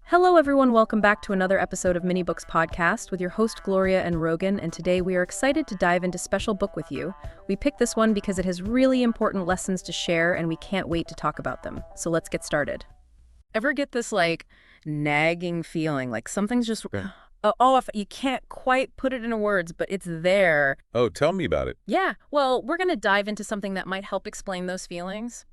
Hello everyone, welcome back to another episode of Mini Books Podcast with your host Gloria and Rogan, and today we are excited to dive into Special Book with You. We picked this one because it has really important lessons to share and we can't wait to talk about them. So let's get started. Ever get this nagging feeling, like something's just, if you can't quite put it into words, but it's there. Oh, tell me about it. Yeah, well, we're going to dive into something that might help explain those feelings.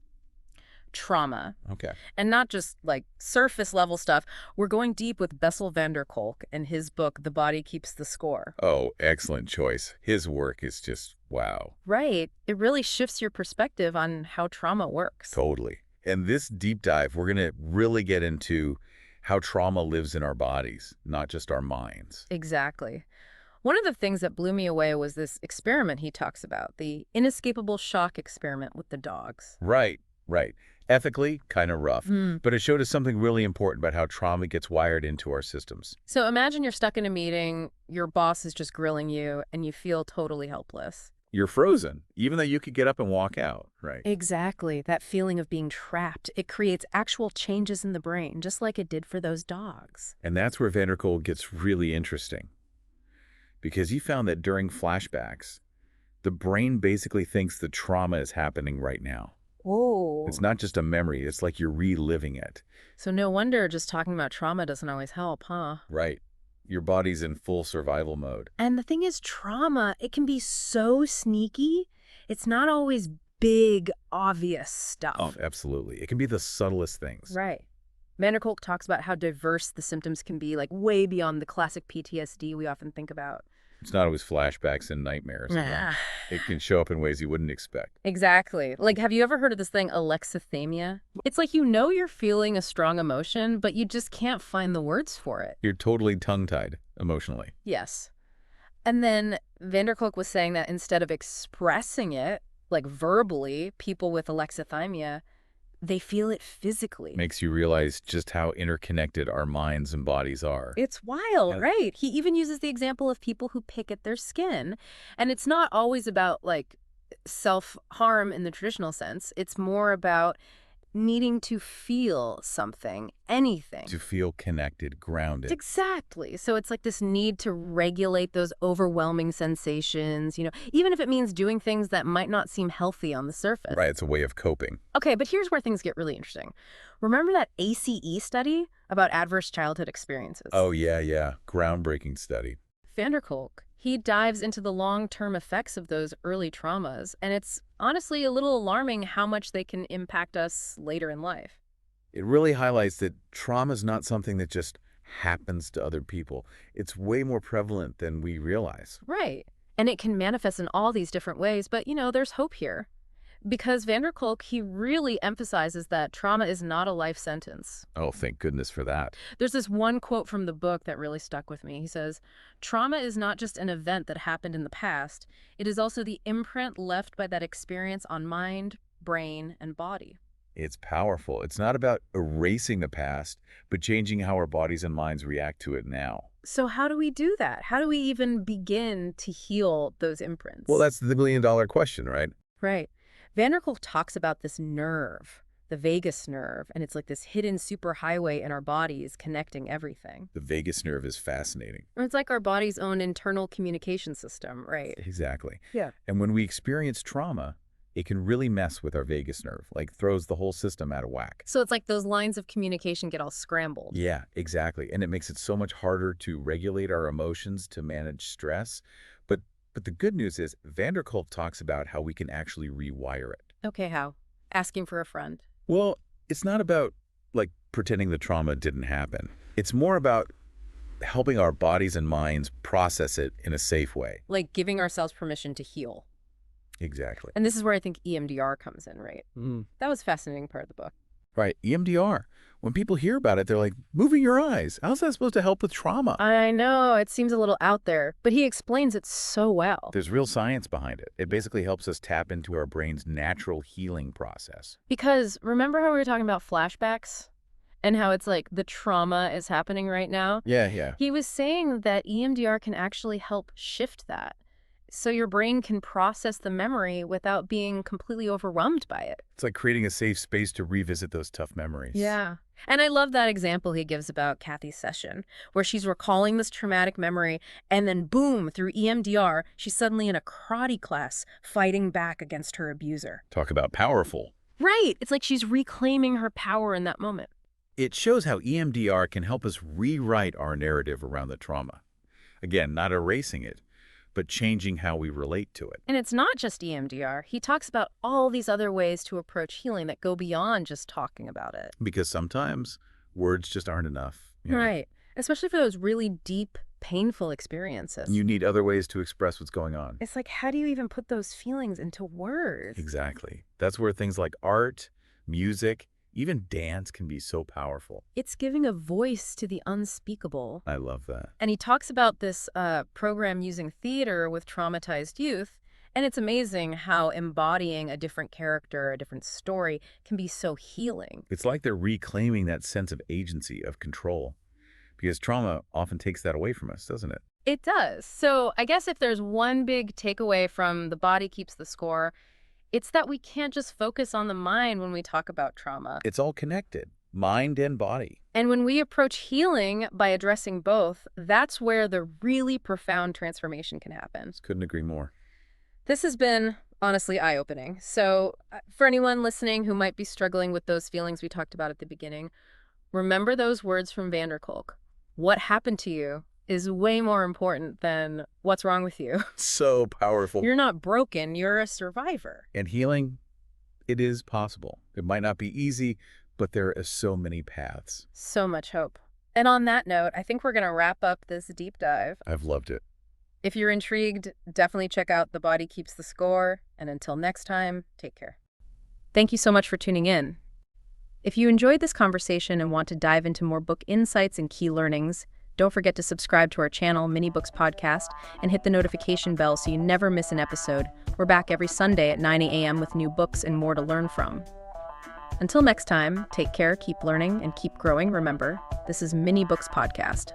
Trauma. Okay. And not just surface level stuff. We're going deep with Bessel Kolk and his book, The Body Keeps the Score. Oh, excellent choice. His work is just wow. Right. It really shifts your perspective on how trauma works. Totally. And this deep dive, we're going to really get into how trauma lives in our bodies, not just our minds. Exactly. One of the things that blew me away was this experiment he talks about, the inescapable shock experiment with the dogs. Right. Ethically, kind of rough, but it showed us something really important about how trauma gets wired into our systems. So imagine you're stuck in a meeting, your boss is just grilling you, and you feel totally helpless. You're frozen, even though you could get up and walk out, right? Exactly. That feeling of being trapped. It creates actual changes in the brain, just like it did for those dogs. And that's where Kolk gets really interesting. Because he found that during flashbacks, the brain basically thinks the trauma is happening right now. Oh. It's not just a memory. It's like you're reliving it. So no wonder just talking about trauma doesn't always help, huh? Right. Your body's in full survival mode. And the thing is, trauma, it can be so sneaky. It's not always big, obvious stuff. Oh, absolutely. It can be the subtlest things. Right. Kolk talks about how diverse the symptoms can be, way beyond the classic PTSD we often think about. It's not always flashbacks and nightmares. It can show up in ways you wouldn't expect. Exactly. Have you ever heard of this thing, alexithymia? It's you're feeling a strong emotion, but you just can't find the words for it. You're totally tongue-tied emotionally. Yes. And then Kolk was saying that instead of expressing it, verbally, people with alexithymia, they feel it physically. Makes you realize just how interconnected our minds and bodies are. It's wild, right? He even uses the example of people who pick at their skin. And it's not always about, self-harm in the traditional sense. It's more about needing to feel something, anything. To feel connected, grounded. Exactly. So it's this need to regulate those overwhelming sensations, even if it means doing things that might not seem healthy on the surface. Right, it's a way of coping. Okay, but here's where things get really interesting. Remember that ACE study about adverse childhood experiences? Oh, yeah. Groundbreaking study. Kolk, he dives into the long-term effects of those early traumas, and it's honestly a little alarming how much they can impact us later in life. It really highlights that trauma is not something that just happens to other people. It's way more prevalent than we realize. Right. And it can manifest in all these different ways, but, there's hope here. Because Kolk, he really emphasizes that trauma is not a life sentence. Oh, thank goodness for that. There's this one quote from the book that really stuck with me. He says, "Trauma is not just an event that happened in the past. It is also the imprint left by that experience on mind, brain, and body." It's powerful. It's not about erasing the past, but changing how our bodies and minds react to it now. So how do we do that? How do we even begin to heal those imprints? Well, that's the million-dollar question, right? Right. Kolk talks about this nerve, the vagus nerve, and it's this hidden superhighway in our bodies connecting everything. The vagus nerve is fascinating. It's like our body's own internal communication system, right? Exactly. Yeah. And when we experience trauma, it can really mess with our vagus nerve, throws the whole system out of whack. So it's those lines of communication get all scrambled. Yeah, exactly. And it makes it so much harder to regulate our emotions, to manage stress. But the good news is Kolk talks about how we can actually rewire it. Okay, how? Asking for a friend. Well, it's not about, pretending the trauma didn't happen. It's more about helping our bodies and minds process it in a safe way. Giving ourselves permission to heal. Exactly. And this is where I think EMDR comes in, right? That was a fascinating part of the book. Right, EMDR. When people hear about it, they're like, moving your eyes. How's that supposed to help with trauma? I know, it seems a little out there, but he explains it so well. There's real science behind it. It basically helps us tap into our brain's natural healing process. Because remember how we were talking about flashbacks? And how it's the trauma is happening right now? Yeah. He was saying that EMDR can actually help shift that. So your brain can process the memory without being completely overwhelmed by it. It's like creating a safe space to revisit those tough memories. Yeah. And I love that example he gives about Kathy's session, where she's recalling this traumatic memory, and then boom, through EMDR, she's suddenly in a karate class fighting back against her abuser. Talk about powerful. Right. It's like she's reclaiming her power in that moment. It shows how EMDR can help us rewrite our narrative around the trauma. Again, not erasing it, but changing how we relate to it. And it's not just EMDR. He talks about all these other ways to approach healing that go beyond just talking about it. Because sometimes words just aren't enough. You know? Right. Especially for those really deep, painful experiences. You need other ways to express what's going on. It's like, how do you even put those feelings into words? Exactly. That's where things like art, music, even dance can be so powerful. It's giving a voice to the unspeakable. I love that. And he talks about this program using theater with traumatized youth. And it's amazing how embodying a different character, a different story, can be so healing. It's like they're reclaiming that sense of agency, of control. Because trauma often takes that away from us, doesn't it? It does. So I guess if there's one big takeaway from The Body Keeps the Score, it's that we can't just focus on the mind when we talk about trauma. It's all connected, mind and body. And when we approach healing by addressing both, that's where the really profound transformation can happen. Couldn't agree more. This has been honestly eye-opening. So for anyone listening who might be struggling with those feelings we talked about at the beginning, remember those words from Kolk. What happened to you is way more important than what's wrong with you. So powerful. You're not broken, you're a survivor. And healing, it is possible. It might not be easy, but there are so many paths. So much hope. And on that note, I think we're going to wrap up this deep dive. I've loved it. If you're intrigued, definitely check out The Body Keeps the Score. And until next time, take care. Thank you so much for tuning in. If you enjoyed this conversation and want to dive into more book insights and key learnings, don't forget to subscribe to our channel, Mini Books Podcast, and hit the notification bell so you never miss an episode. We're back every Sunday at 9 a.m. with new books and more to learn from. Until next time, take care, keep learning, and keep growing. Remember, this is Mini Books Podcast.